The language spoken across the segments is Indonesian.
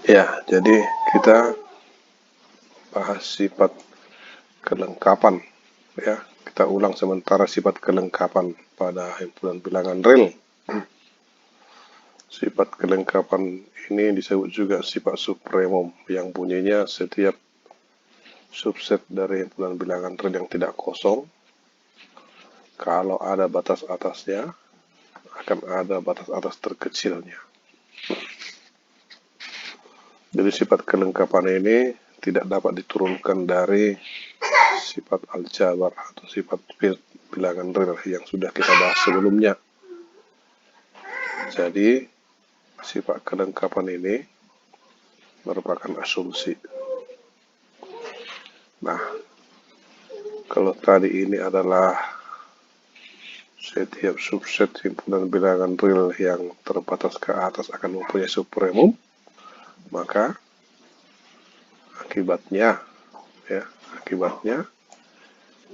Ya, jadi kita bahas sifat kelengkapan. Ya, kita ulang sementara sifat kelengkapan pada himpunan bilangan real. Sifat kelengkapan ini disebut juga sifat supremum yang bunyinya setiap subset dari himpunan bilangan real yang tidak kosong, kalau ada batas atasnya, akan ada batas atas terkecilnya. Jadi sifat kelengkapan ini tidak dapat diturunkan dari sifat aljabar atau sifat bilangan real yang sudah kita bahas sebelumnya. Jadi sifat kelengkapan ini merupakan asumsi. Nah, kalau tadi ini adalah setiap subset himpunan bilangan real yang terbatas ke atas akan mempunyai supremum, maka akibatnya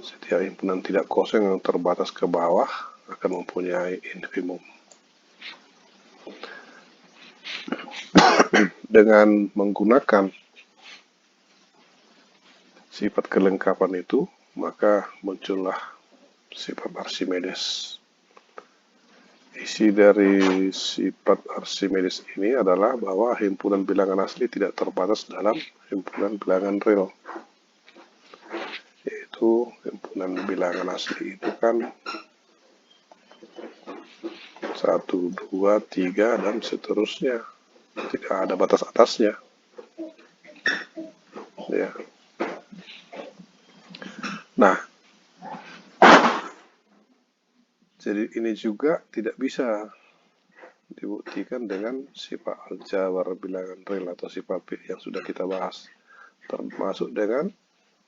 setiap himpunan tidak kosong yang terbatas ke bawah akan mempunyai infimum. Dengan menggunakan sifat kelengkapan itu, maka muncullah sifat Archimedes. Isi dari sifat Archimedes ini adalah bahwa himpunan bilangan asli tidak terbatas dalam himpunan bilangan real. Yaitu himpunan bilangan asli itu kan 1, 2, 3, dan seterusnya. Tidak ada batas atasnya. Ya. Nah, jadi ini juga tidak bisa dibuktikan dengan sifat aljabar bilangan real atau sifat P yang sudah kita bahas, termasuk dengan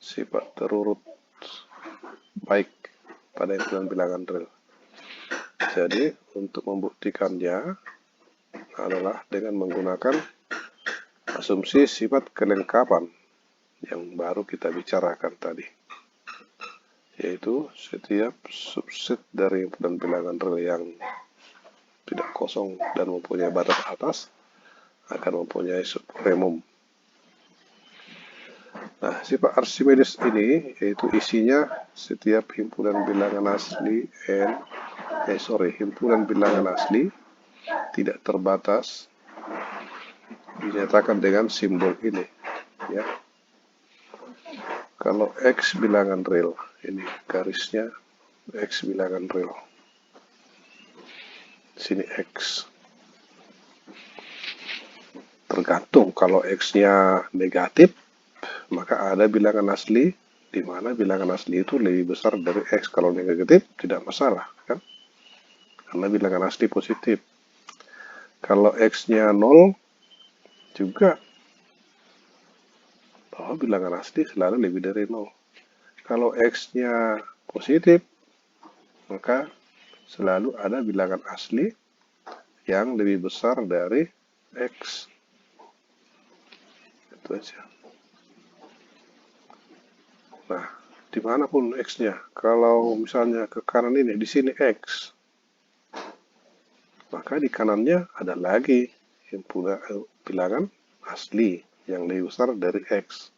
sifat terurut baik pada himpunan bilangan real. Jadi untuk membuktikannya adalah dengan menggunakan asumsi sifat kelengkapan yang baru kita bicarakan tadi, yaitu setiap subset dari himpunan bilangan real yang tidak kosong dan mempunyai batas atas akan mempunyai supremum. Nah, sifat Archimedes ini yaitu isinya setiap himpunan bilangan asli himpunan bilangan asli tidak terbatas dinyatakan dengan simbol ini, ya. Kalau X bilangan real, ini garisnya X bilangan real. Sini X. Tergantung, kalau X-nya negatif, maka ada bilangan asli di mana bilangan asli itu lebih besar dari X. Kalau negatif tidak masalah, kan? Karena bilangan asli positif. Kalau X-nya 0 juga bahwa bilangan asli selalu lebih dari 0. Kalau X-nya positif, maka selalu ada bilangan asli yang lebih besar dari X. Itu aja. Nah, dimanapun X-nya, kalau misalnya ke kanan ini, di sini X, maka di kanannya ada lagi himpunan bilangan asli yang lebih besar dari X.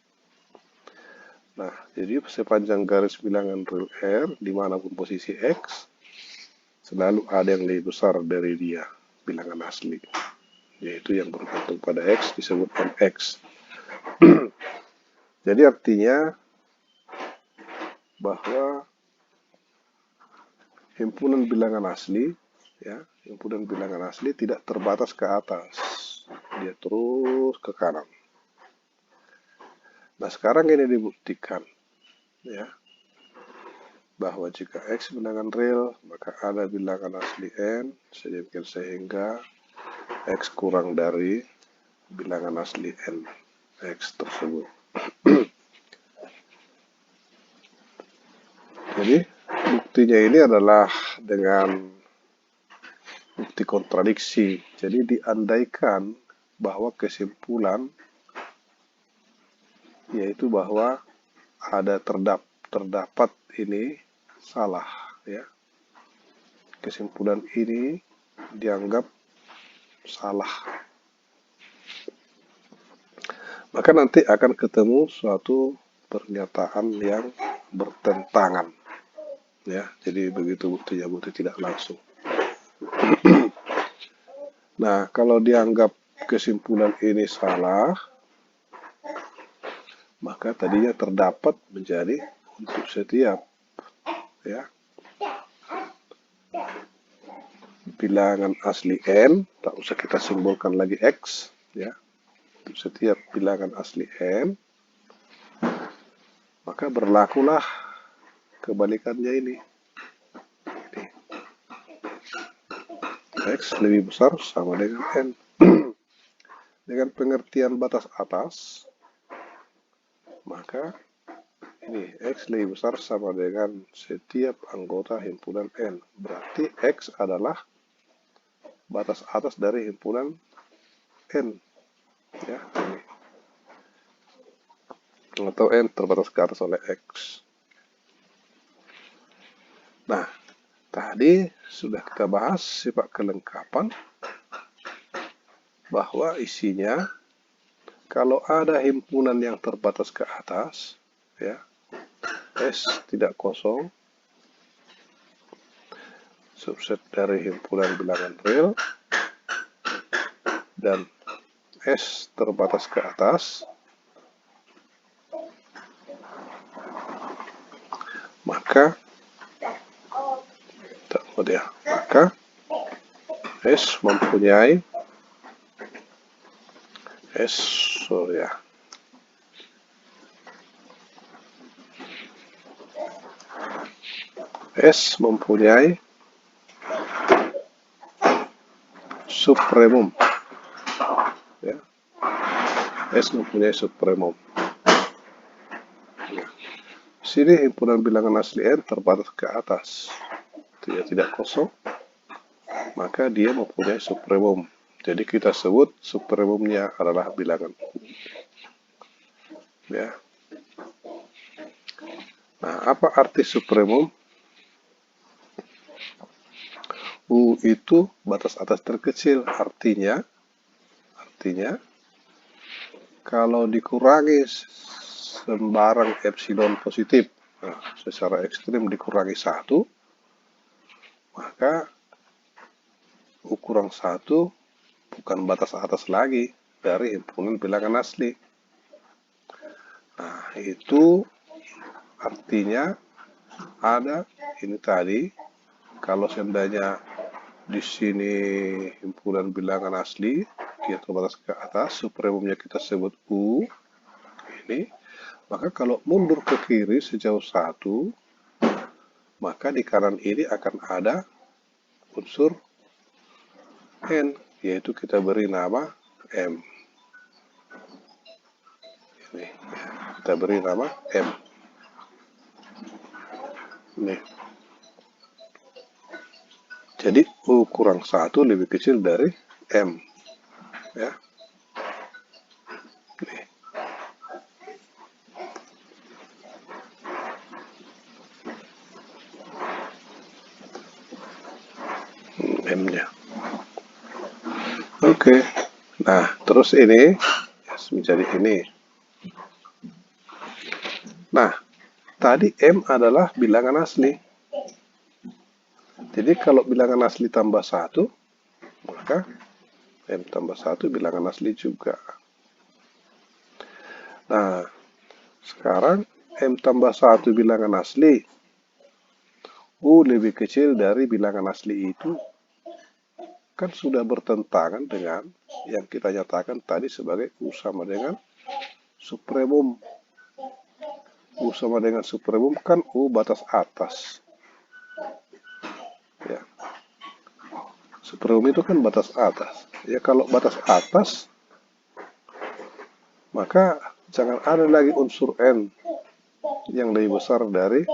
Nah, jadi sepanjang garis bilangan real R, dimanapun posisi X, selalu ada yang lebih besar dari dia, bilangan asli. Yaitu yang bergantung pada X disebut MX. Jadi artinya bahwa himpunan bilangan asli, ya, himpunan bilangan asli tidak terbatas ke atas, dia terus ke kanan. Nah, sekarang ini dibuktikan, ya, bahwa jika X bilangan real, maka ada bilangan asli N sedemikian sehingga X kurang dari bilangan asli N X tersebut. Jadi buktinya ini adalah dengan bukti kontradiksi. Jadi diandaikan bahwa kesimpulan yaitu bahwa ada terdapat ini salah, ya. Kesimpulan ini dianggap salah maka nanti akan ketemu suatu pernyataan yang bertentangan. Ya, jadi begitu buktinya, bukti tidak langsung. Nah, kalau dianggap kesimpulan ini salah, maka tadinya terdapat menjadi untuk setiap ya bilangan asli n, tak usah kita simbolkan lagi x, ya. Untuk setiap bilangan asli n, maka berlakulah kebalikannya ini. X lebih besar sama dengan n. Dengan pengertian batas atas, maka ini X lebih besar sama dengan setiap anggota himpunan N. Berarti X adalah batas atas dari himpunan N. Ya, ini. Atau N terbatas ke atas oleh X. Nah, tadi sudah kita bahas sifat kelengkapan bahwa isinya kalau ada himpunan yang terbatas ke atas, ya, S tidak kosong, subset dari himpunan bilangan real, dan S terbatas ke atas, maka S mempunyai S mempunyai supremum, ya. S mempunyai supremum. Sini himpunan bilangan asli N terbatas ke atas, dia tidak kosong, maka dia mempunyai supremum. Jadi kita sebut supremumnya adalah bilangan U. Ya. Nah, apa arti supremum? U itu batas atas terkecil, artinya kalau dikurangi sembarang epsilon positif, nah, secara ekstrim dikurangi 1, maka U kurang 1 bukan batas atas lagi dari himpunan bilangan asli. Nah, itu artinya ada ini tadi, kalau seandainya di sini himpunan bilangan asli dia terbatas ke atas, supremumnya kita sebut U ini, maka kalau mundur ke kiri sejauh 1, maka di kanan ini akan ada unsur N, yaitu kita beri nama M. Ini, kita beri nama M. Ini. Jadi U kurang 1 lebih kecil dari M. Ya. Ini. M-nya. Oke. Nah, terus ini menjadi ini. Nah, tadi M adalah bilangan asli. Jadi kalau bilangan asli tambah 1, maka M tambah 1 bilangan asli juga. Nah, sekarang M tambah 1 bilangan asli, U lebih kecil dari bilangan asli itu, kan sudah bertentangan dengan yang kita nyatakan tadi sebagai U sama dengan supremum. U sama dengan supremum kan U batas atas. Ya. Supremum itu kan batas atas. Ya, kalau batas atas, maka jangan ada lagi unsur N yang lebih besar dari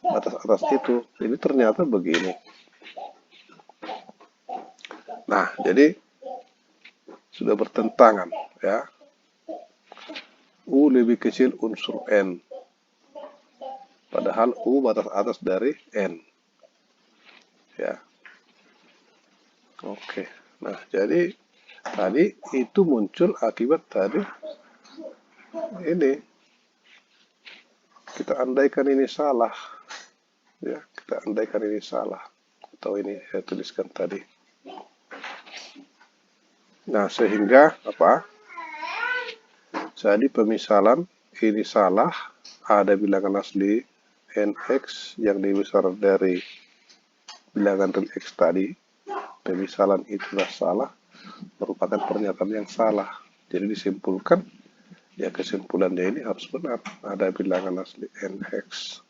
batas atas itu. Ini ternyata begini. Nah, jadi sudah bertentangan, ya. U lebih kecil unsur N, padahal U batas atas dari N. Ya. Oke. Nah, jadi tadi itu muncul akibat tadi Ini kita andaikan ini salah, ya, kita andaikan ini salah, atau ini saya tuliskan tadi. Nah, sehingga apa? Jadi pemisalan ini salah, ada bilangan asli nx yang lebih besar dari bilangan real x tadi. Pemisalan itulah salah, merupakan pernyataan yang salah. Jadi disimpulkan, ya kesimpulannya ini harus benar. Ada bilangan asli nx,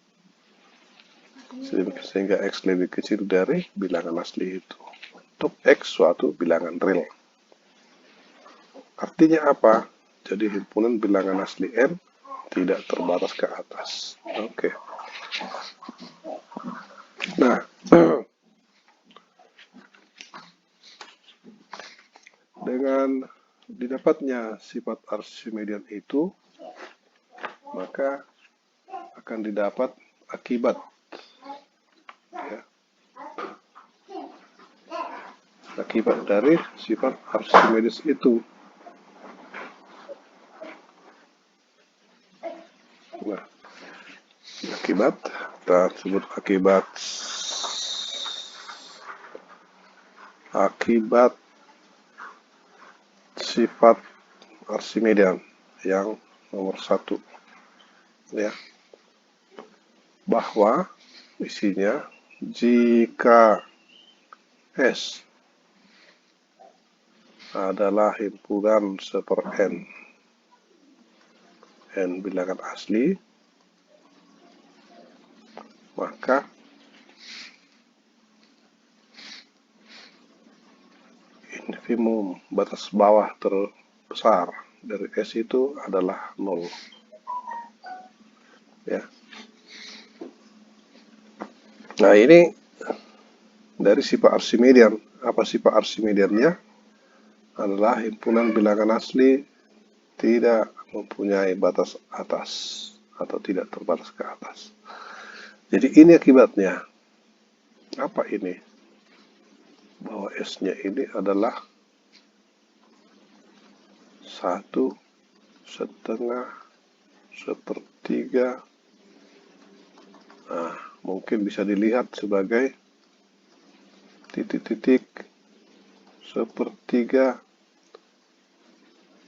sehingga x lebih kecil dari bilangan asli itu. Untuk x suatu bilangan real. Artinya apa? Jadi himpunan bilangan asli n tidak terbatas ke atas. Oke. Nah, dengan didapatnya sifat Archimedean itu, maka akan didapat akibat. Ya. Akibat dari sifat Archimedes itu. Nah, akibat, kita sebut akibat sifat Archimedean yang nomor 1, ya, bahwa isinya jika S adalah himpunan seper n bilangan asli, maka infimum batas bawah terbesar dari S itu adalah 0. Ya. Nah, ini dari sifat Archimedean. Apa sifat Archimedeannya? Adalah himpunan bilangan asli tidak mempunyai batas atas atau tidak terbatas ke atas. Jadi ini akibatnya. Apa ini? Bahwa S-nya ini adalah 1/2, 1/3. Nah, mungkin bisa dilihat sebagai titik-titik 1/3,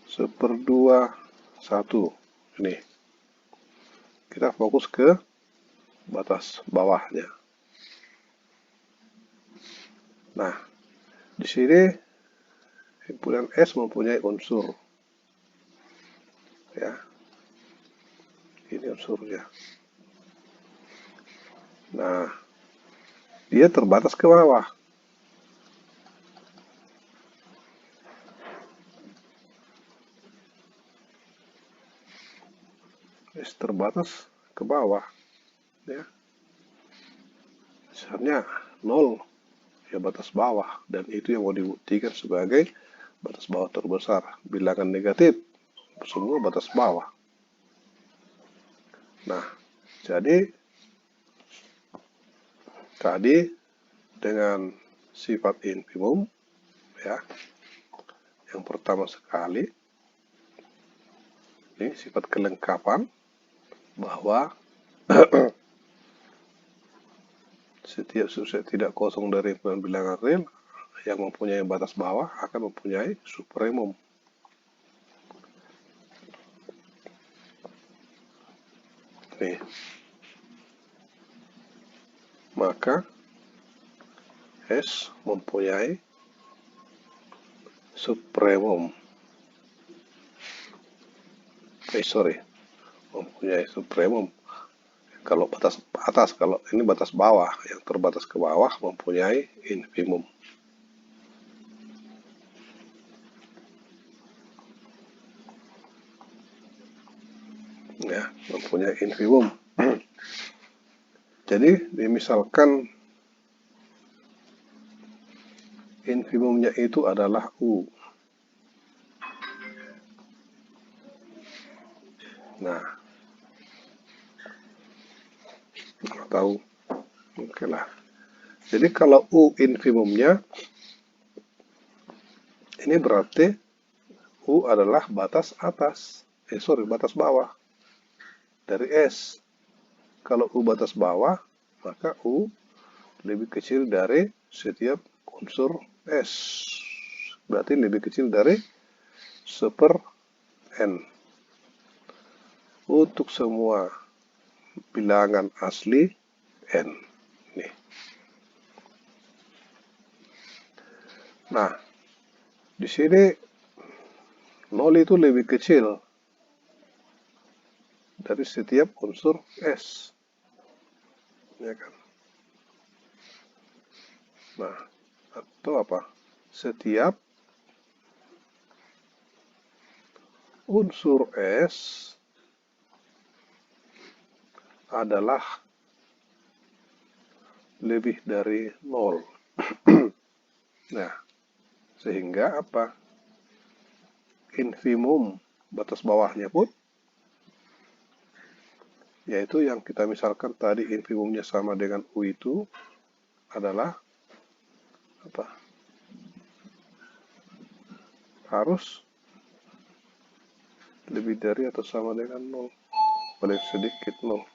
1/2, 1. Ini. Kita fokus ke batas bawahnya. Nah, di sini himpunan S mempunyai unsur. Ya. Ini unsurnya. Nah, dia terbatas ke bawah. S terbatas ke bawah. Ya. Misalnya 0, ya batas bawah, dan itu yang mau dibuktikan sebagai batas bawah terbesar. Bilangan negatif semua batas bawah. Nah, jadi tadi dengan sifat infimum, ya, yang pertama sekali ini sifat kelengkapan, bahwa setiap subset tidak kosong dari bilangan real yang mempunyai batas bawah akan mempunyai supremum. Nih. Maka S mempunyai supremum. Mempunyai supremum. Kalau batas atas, kalau ini batas bawah, yang terbatas ke bawah mempunyai infimum. Ya, mempunyai infimum. Jadi, misalkan infimumnya itu adalah U. Nah, tahu? Oke lah. Jadi kalau U infimumnya, ini berarti U adalah batas atas. batas bawah dari S. Kalau U batas bawah, maka U lebih kecil dari setiap unsur S. Berarti lebih kecil dari 1/n. Untuk semua bilangan asli N. Nih. Nah, di sini 0 itu lebih kecil dari setiap unsur S. Ya kan? Nah, atau apa? Setiap unsur S adalah lebih dari 0. Nah, sehingga apa? Infimum batas bawahnya pun, yaitu yang kita misalkan tadi infimumnya sama dengan U itu adalah apa? Harus lebih dari atau sama dengan 0. Paling sedikit 0.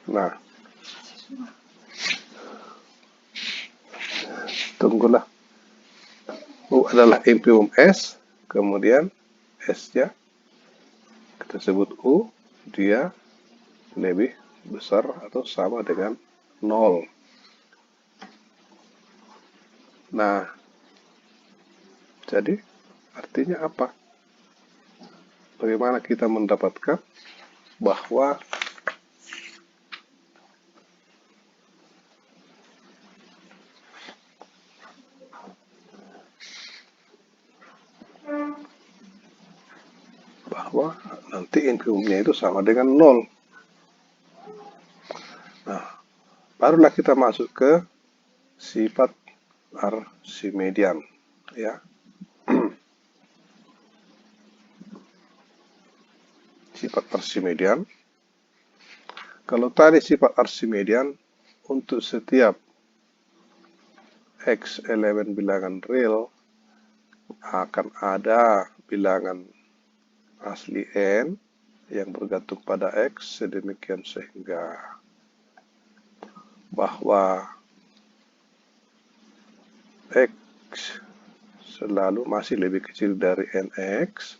Nah, tunggulah. U adalah infimum S, kemudian S-nya kita sebut U, dia lebih besar atau sama dengan 0. Nah, jadi artinya apa? Bagaimana kita mendapatkan bahwa nanti infimumnya itu sama dengan 0. Nah, barulah kita masuk ke sifat Archimedean, ya. Sifat Archimedean. Kalau tadi sifat Archimedean untuk setiap X elemen bilangan real akan ada bilangan asli N yang bergantung pada X sedemikian sehingga bahwa X selalu masih lebih kecil dari NX,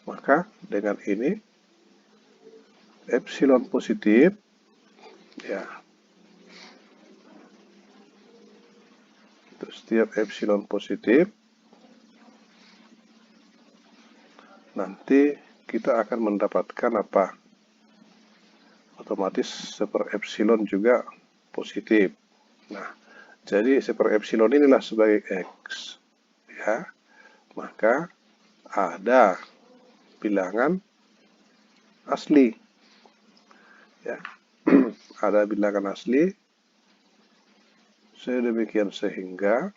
maka dengan ini epsilon positif, ya, untuk setiap epsilon positif nanti kita akan mendapatkan apa? Otomatis 1/epsilon juga positif. Nah, jadi 1/epsilon inilah sebagai X, ya. Maka ada bilangan asli, ya. Ada bilangan asli sedemikian sehingga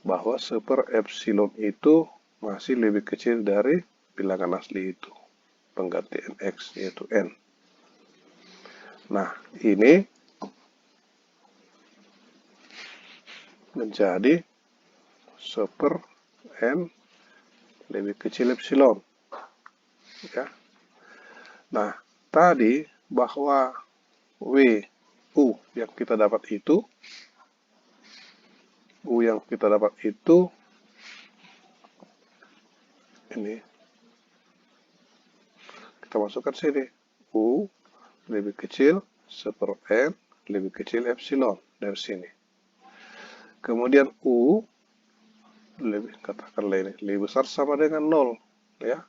bahwa 1/epsilon itu masih lebih kecil dari bilangan asli itu, pengganti NX yaitu N. Nah, ini menjadi 1/n lebih kecil epsilon, ya. Nah, tadi bahwa U yang kita dapat itu ini kita masukkan sini, U lebih kecil 1/n lebih kecil epsilon dari sini. Kemudian U katakanlah ini lebih besar sama dengan 0, ya.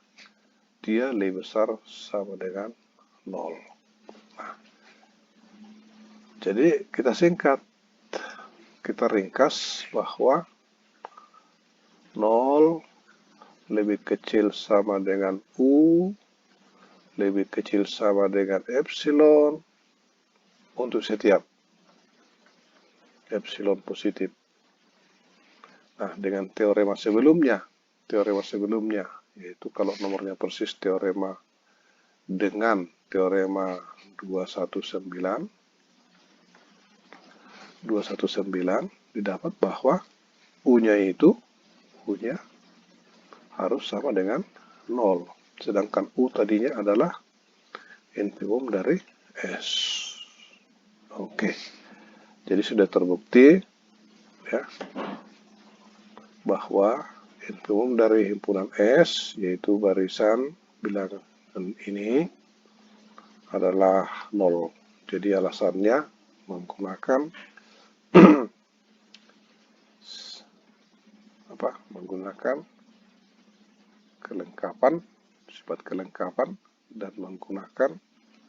Dia lebih besar sama dengan 0. Nah, jadi kita singkat, kita ringkas bahwa 0 lebih kecil sama dengan U, lebih kecil sama dengan epsilon untuk setiap epsilon positif. Nah, dengan teorema sebelumnya, yaitu kalau nomornya persis teorema dengan teorema 219, 219 didapat bahwa U-nya itu U-nya harus sama dengan 0. Sedangkan U tadinya adalah infimum dari S. Oke. Jadi sudah terbukti ya bahwa infimum dari himpunan S yaitu barisan bilangan ini adalah 0. Jadi alasannya menggunakan menggunakan kelengkapan, sifat kelengkapan dan menggunakan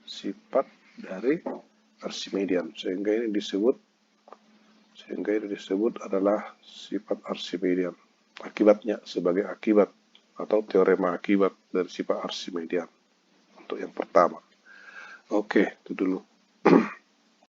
sifat dari Archimedean sehingga ini disebut adalah sifat Archimedean. Akibatnya sebagai akibat atau teorema akibat dari sifat Archimedean untuk yang pertama. Oke, itu dulu.